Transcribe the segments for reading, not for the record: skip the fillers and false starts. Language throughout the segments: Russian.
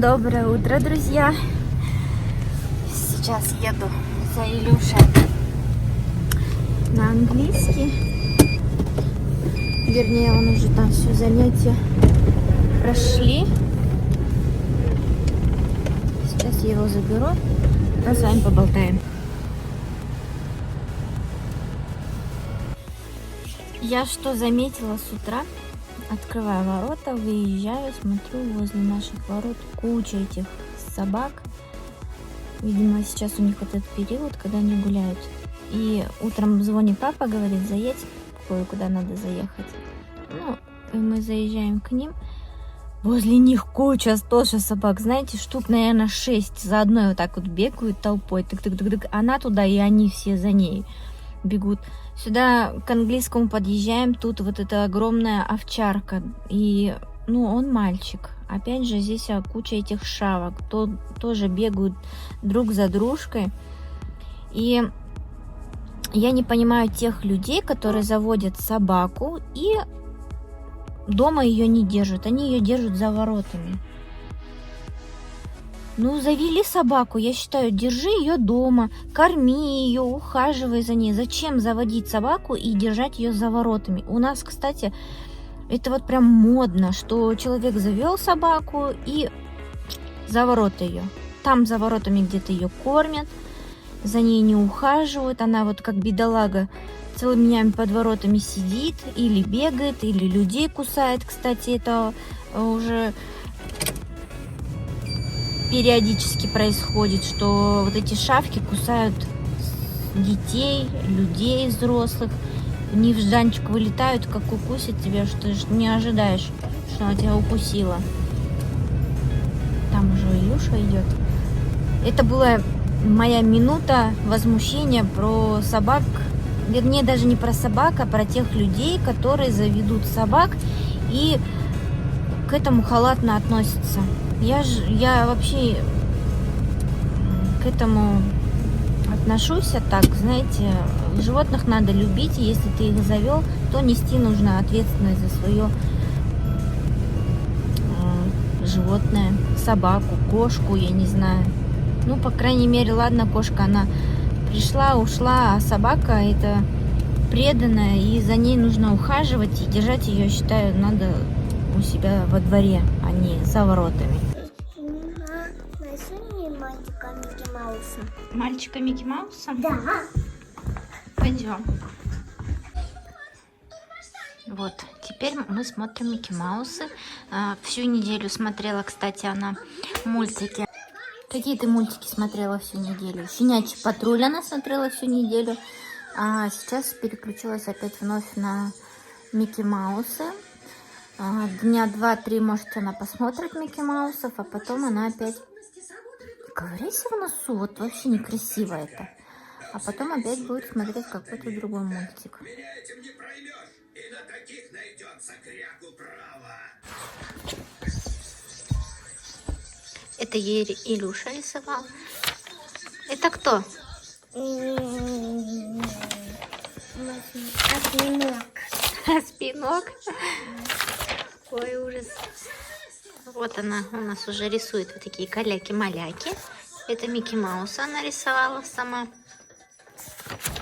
Доброе утро, друзья! Сейчас еду за Илюшей на английский. Вернее, он уже там все занятия прошли. Сейчас я его заберу, а с вами поболтаем. Я что заметила с утра? Открываю ворота, выезжаю, смотрю, возле наших ворот куча этих собак. Видимо, сейчас у них вот этот период, когда они гуляют. И утром звонит папа, говорит, заедь, кое-куда надо заехать. Ну, и мы заезжаем к ним. Возле них куча тоже собак, знаете, штук, наверное, 6 за одной вот так вот бегают толпой. Тык-тык-тык-тык. Она туда, и они все за ней бегут. Сюда к английскому подъезжаем, тут вот эта огромная овчарка, и, ну, он мальчик. Опять же, здесь куча этих шавок, тоже бегают друг за дружкой. И я не понимаю тех людей, которые заводят собаку и дома ее не держат, они ее держат за воротами. Ну, завели собаку, я считаю, держи ее дома, корми ее, ухаживай за ней. Зачем заводить собаку и держать ее за воротами? У нас, кстати, это вот прям модно, что человек завел собаку и за ворота ее. Там за воротами где-то ее кормят, за ней не ухаживают. Она вот как бедолага целыми днями под воротами сидит, или бегает, или людей кусает. Кстати, это уже периодически происходит, что вот эти шавки кусают детей, людей взрослых, невжданчик вылетают, как укусит тебя, что ты не ожидаешь, что она тебя укусила. Там уже Илюша идет. Это была моя минута возмущения про собак, вернее, даже не про собак, а про тех людей, которые заведут собак и к этому халатно относятся. Я вообще к этому отношусь так, знаете, животных надо любить, и если ты их завел, то нести нужно ответственность за свое животное, собаку, кошку, я не знаю. Ну, по крайней мере, ладно, кошка, она пришла, ушла, а собака это преданная, и за ней нужно ухаживать, и держать ее, считаю, надо у себя во дворе, а не за воротами. Мальчика Микки Мауса. Мальчика Микки Мауса? Да. Пойдем. Вот, теперь мы смотрим Микки Маусы. Всю неделю смотрела, кстати, она мультики. Какие ты мультики смотрела всю неделю? Щенячий патруль она смотрела всю неделю. А сейчас переключилась опять вновь на Микки Маусы. Дня 2-3, может, она посмотрит Микки Маусов, а потом она опять ковыряйся в носу, вот вообще некрасиво это. А потом опять будет смотреть какой-то другой мультик. Это Илюша рисовал. Это кто? Спинок. Спинок. Ой, ужас. Вот она у нас уже рисует вот такие каляки-маляки. Это Микки Маус она рисовала сама.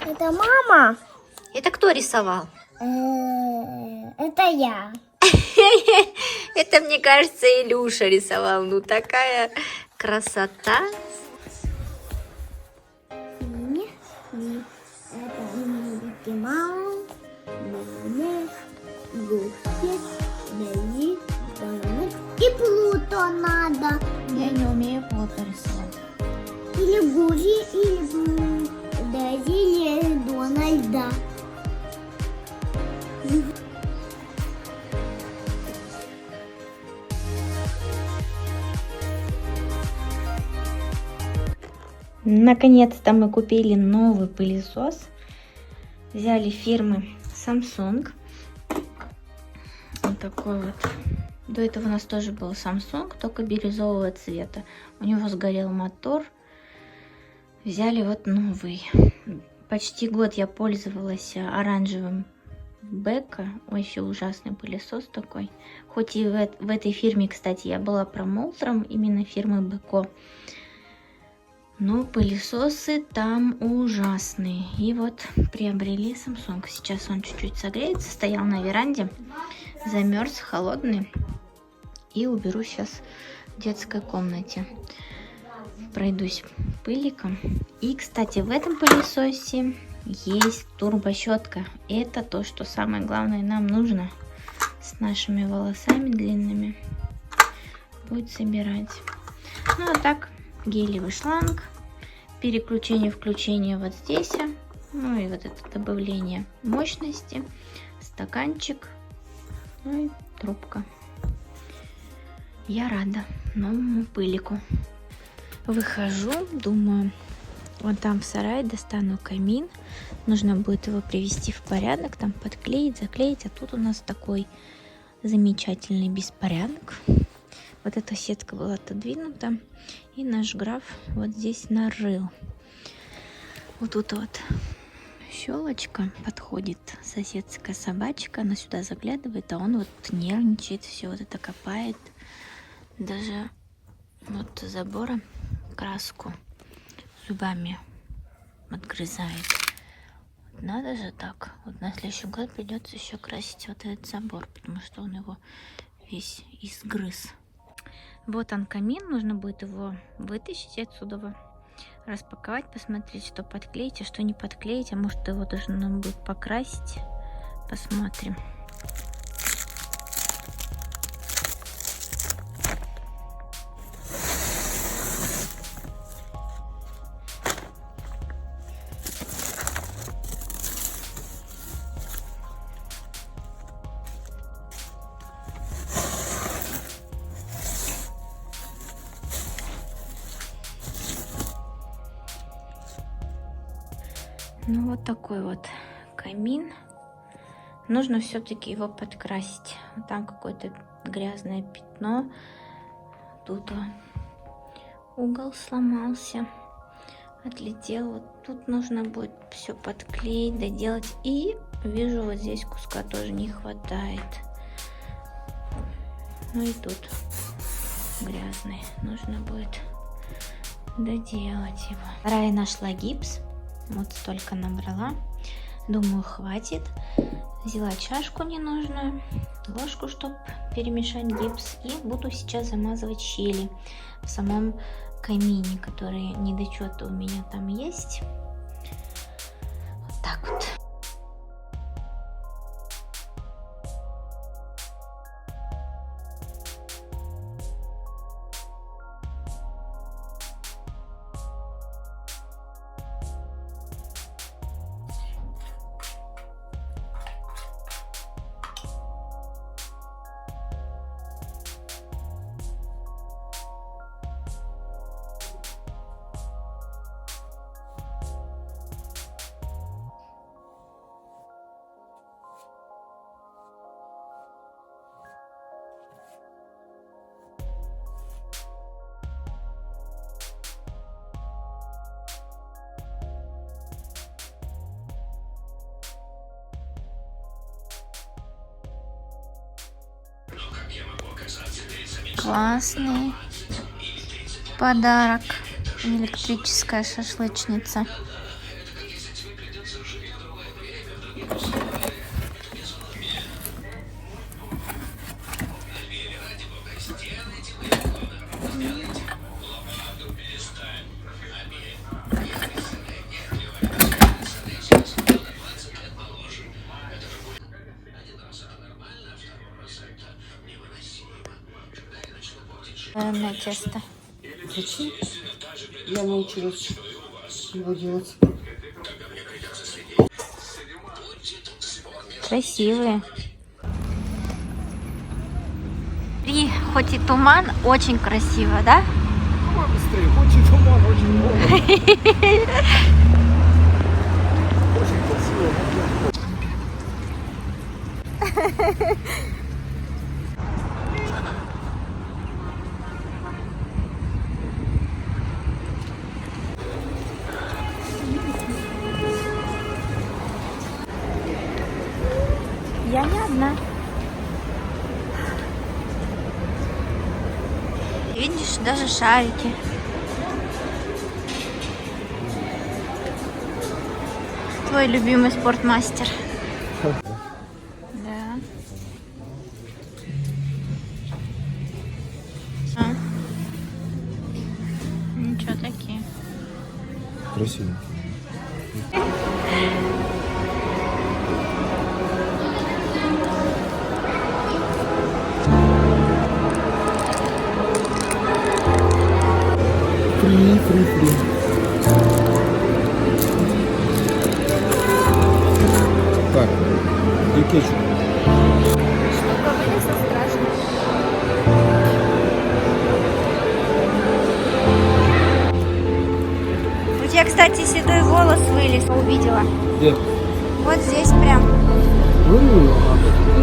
Это мама? Это кто рисовал? Это я. Это, мне кажется, Илюша рисовал. Ну, такая красота. Это Микки Маус, Гуффи, Дейзи, и Плуто надо. Я не умею Плуто рисовать. Или Гуффи, или Дейзи, или Дональда. Наконец-то мы купили новый пылесос. Взяли фирмы Samsung. Вот такой вот. До этого у нас тоже был Samsung, только бирюзового цвета. У него сгорел мотор. Взяли вот новый. Почти год я пользовалась оранжевым Бека. Вообще ужасный пылесос такой. Хоть и в этой фирме, кстати, я была промоутером именно фирмы Беко. Но пылесосы там ужасные. И вот приобрели Samsung. Сейчас он чуть-чуть согреется. Стоял на веранде. Замерз, холодный. И уберу сейчас в детской комнате. Пройдусь пыликом. И, кстати, в этом пылесосе есть турбощетка. Это то, что самое главное нам нужно. С нашими волосами длинными. Будет собирать. Ну, а так, гелевый шланг. Переключение, включение вот здесь. Ну и вот это добавление мощности. Стаканчик. Ну и трубка. Я рада новому пылику. Выхожу, думаю, вот там в сарае достану камин. Нужно будет его привести в порядок, там подклеить, заклеить. А тут у нас такой замечательный беспорядок. Вот эта сетка была отодвинута. И наш граф вот здесь нарыл. Вот тут вот щелочка подходит. Соседская собачка. Она сюда заглядывает, а он вот нервничает. Все вот это копает. Даже вот забора краску зубами отгрызает. Надо же так. Вот на следующий год придется еще красить вот этот забор, потому что он его весь изгрыз. Вот он камин, нужно будет его вытащить отсюда, распаковать, посмотреть, что подклеить, а что не подклеить, а может его даже нужно будет покрасить. Посмотрим. Ну вот такой вот камин. Нужно все-таки его подкрасить. Там какое-то грязное пятно. Тут угол сломался. Отлетел. Вот тут нужно будет все подклеить, доделать. И вижу, вот здесь куска тоже не хватает. Ну и тут грязный. Нужно будет доделать его. Рая нашла гипс. Вот столько набрала. Думаю, хватит. Взяла чашку ненужную, ложку, чтобы перемешать гипс. И буду сейчас замазывать щели в самом камине, которые недочеты у меня там есть. Вот так вот. Классный подарок. Электрическая шашлычница. На тесто. Зачем? Я научилась его делать. Красивые. И хоть и туман, очень красиво, да? Давай быстрее, очень туман, очень много. Очень красиво. одна. Видишь, даже шарики. Твой любимый спортмастер. Да. Ничего такие. Красиво. Фри. Так, и кетчуп. Штука вылезла страшно. У тебя, кстати, седой волос вылез, увидела. Где? Вот здесь прям.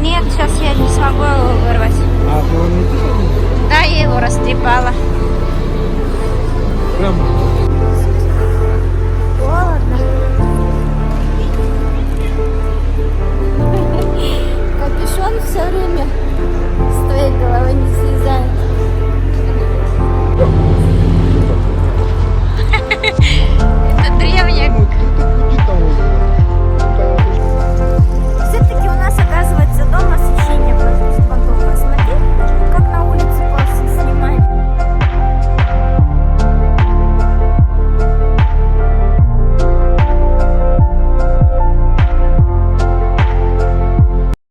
Нет, сейчас я не смогу его вырвать. А ты он не тихо? Да, я его растрепала. Прям